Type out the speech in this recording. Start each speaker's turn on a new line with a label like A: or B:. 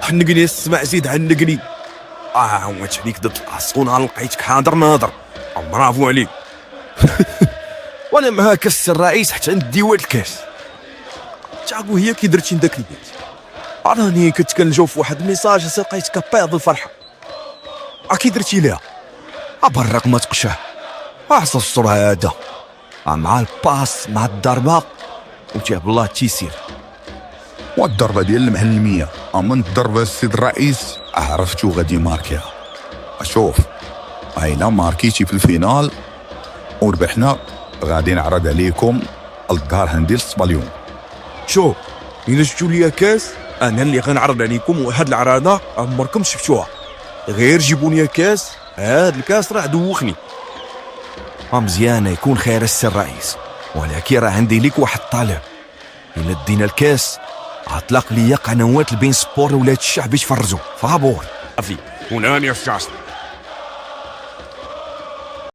A: حنقني السمع زيد عنقني. وات عليك ضد العصونة لقيتك حاضر ناظر. برافو عليك. وانا معها كاس الرئيس حتى عند ديوات الكاس. تعاقو هي كي درتي داك البيت راني كنت كنجاوب في واحد الميساج لقيتك بايض الفرحه. كي درتي ليها برك ما تقشاه. عصا الصورة هذا مع الباس مع الضربه وجاب الله التيسير.
B: والضربه ديال المعلميه من الضربه السيد الرئيس عرفتو غادي ماركيها. شوف الا ماركيتي في الفينال وربحنا غادي نعرض عليكم الدار هندير الصباليون.
A: شوف الا جبتوا لي كاس انا اللي غنعرض عليكم واحد العراضه عمركم شفتوها. غير جيبوا لي كاس. هاد الكاس راه دوخني. مزيان يكون خير السي الرئيس ولكن راه عندي ليك واحد الطلب. الا دينا الكاس اطلق لي قنوات البين سبور ولاد الشعب يتفرجوا فابور. صافي هنا يا الشاش